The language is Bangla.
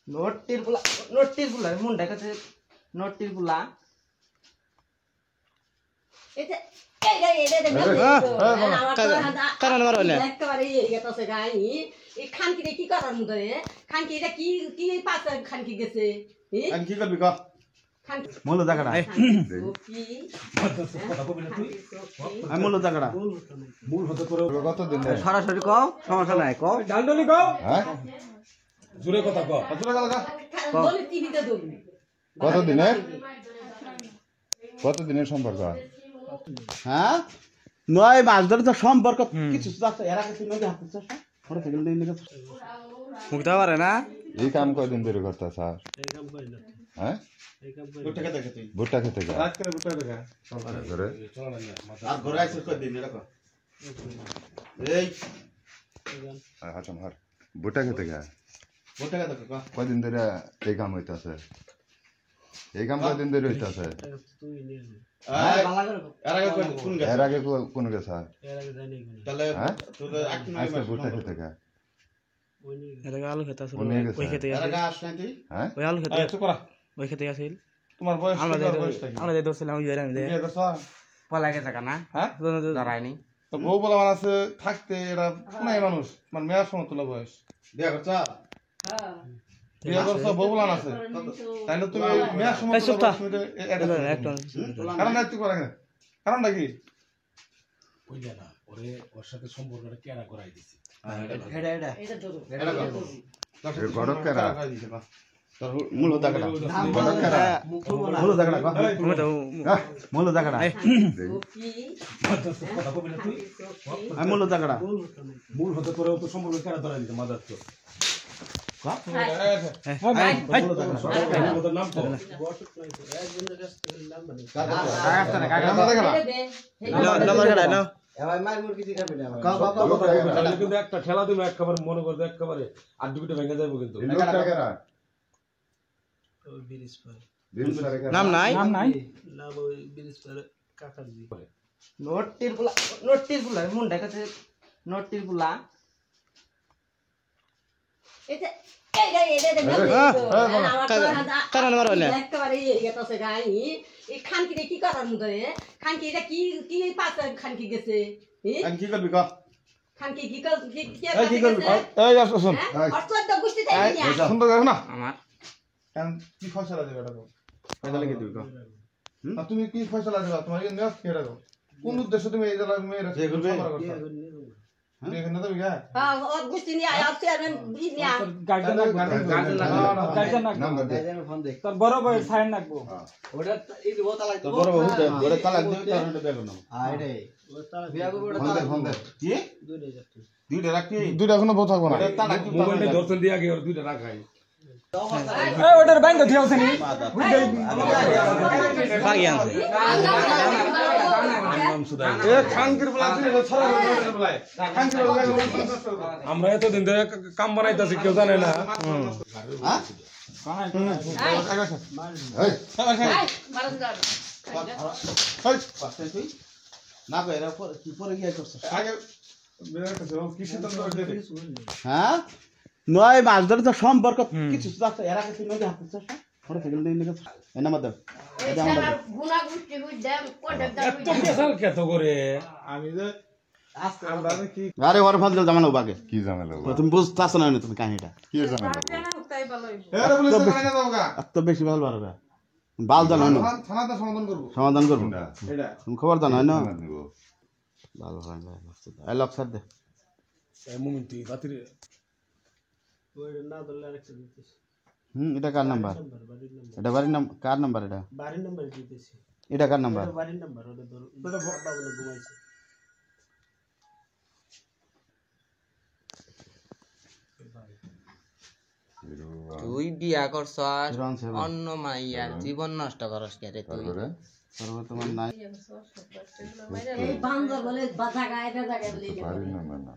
নোটির গুলা মুন্ডা কাছে নোটির গুলা এটা কারণ মারলে একেবারে গেছে গাই এই খানকি কি করার মতো খানকি এটা কি কি পাঁচ খানকি গেছে আমি কি করবি ক মূল জায়গাটা আমি মূল জায়গাটা মূল হতে করে কতদিন সরাসরি কও সমস্যা নাই কও ডালডলি কও হ্যাঁ জোরে কথা কও জোরে কথা বলি টিভিতে ধরবি কতদিনের সম্পর্ক হ্যাঁ নয় মাস ধরে তো সম্পর্ক কিছু এরা কিছু নদী হাতে মুখতে পারে না এই কাম কয়দিন ধরে করতে স্যার হ্যাঁ ভুট্টা খেতে গা ধরে আর ঘরে আইছে কয়দিন এরকম এই হাসান হার ভুট্টা খেতে গা ভুট্টা খেতে গা কয়দিন ধরে এই কাম হইতাছে এই কাম কয়দিন ধরে হইতাছে এর আগে কোন গে স্যার তাহলে আজকে ভুট্টা খেতে গা আলু খেতে আসল ওই খেতে হ্যাঁ ওই আলু খেতে ওই খেতে আসিল তোমার বয়স আমরা যে দোষছিলাম ওই আমি পলা গেছে কানা হ্যাঁ দাঁড়ায়নি তো বউ বলা আছে থাকতে এরা নাই মানুষ মানে মেয়ার সমতুল্য বয়স বিয়া করছ বিয়া করছ বউ বলা আছে তাইলে তুমি মেয়ার সমতুল্য কারণ তুই করে কারণটা কি কইলা না ওরে ওর সাথে সম্পর্কটা কেনা করাই দিছি গড়ক কেরা মূল জায়গাটা মূল জায়গাটা মূল জায়গাটা আমি মূল জায়গাটা মূল হতে করে তো সম্পর্ক কেনা ধরাই দিতে মাদার তো নাম তো কিন্তু একটা ঠেলা দিবে একেবারে মনে করতে একেবারে আর দুটো ভেঙে যাবো কিন্তু নাম নাই নোটির গুলা মুন্ডা কাছে নোটির গুলা এটা কারণ মারলে একেবারে গেছে গাই এই খানকি কি করার মতো খানকি এটা কি কি পাঁচ খানকি গেছে আমি কি করবি ক খানকি কি কি করবি এই আসো শুন গোষ্ঠী তাই সুন্দর করে না আমার কি ফয়সালা দেবে এটা ফয়সালা কি দিবি ক তুমি কি ফয়সালা দেবা তোমার কি নিয়ত কি রাখো কোন উদ্দেশ্যে তুমি এই জায়গা মেয়ের যে করবে দেখেন না তুমি গা হ্যাঁ ও গোষ্ঠী নিয়ে আর চেয়ারম্যান নিয়া গার্জেন ফোন দে তোর বড় ভাই সাইন রাখবো ওটা এই দিব তালাক তো বড় বহু দে ওরে তালাক দিও তার ওটা বেগ নাও আইরে বিয়া করব ওটা ফোন দে কি দুইটা রাখি দুইটা কোনো বউ থাকবো না তালাক দিও মোবাইলটা দর্শন দিয়া গে ওর দুইটা রাখাই এই ওটার ব্যাংক দিও আছে নি বাগিয়ান এ খানকির বলা তুই ছড়া বলা খানকির বলা আমরা এতদিন ধরে কাম বানাইতাছি কেউ জানে না না কই এরা কি পরে গিয়ে করছ আগে বের করছ কি সিদ্ধান্ত করতে হ্যাঁ নয় মাস ধরে তো সম্পর্ক কিছু এরা কিছু নদী হাতে ওরা থেকে নিয়ে গেছে এনা মাদার এটা আমরা গুনা গুষ্টি হইদাম কোডে এত কেসাল কেত করে আমি যে আমরা কি আরে ওর ফাজল জামানো বাগে কি ঝামেলা তুমি বুঝতাছ না তুমি কাহিনীটা কি ঝামেলা এরা বলে জানা না দাওগা এত বেশি ভালো পারবে বাল জানো না থানাতে সমাধান করব এটা তুমি খবর জানো না ভালো হয় না আই লক স্যার দে মুমিন তুই বাতিরে এটা কার নাম্বার এটা বাড়ির নাম কার নাম্বার এটা বাড়ির নাম্বার দিতেছি এটা কার নাম্বার বাড়ির নাম্বার ওটা ধর ওটা বাবু ঘুমাইছে তুই বিয়া করছস অন্য মাইয়া জীবন নষ্ট করস কে রে তুই সর্বতমান নাই এই বান্দর বলে বাধা গায়ে দাদা গায়ে বলে বাড়ির নাম্বার না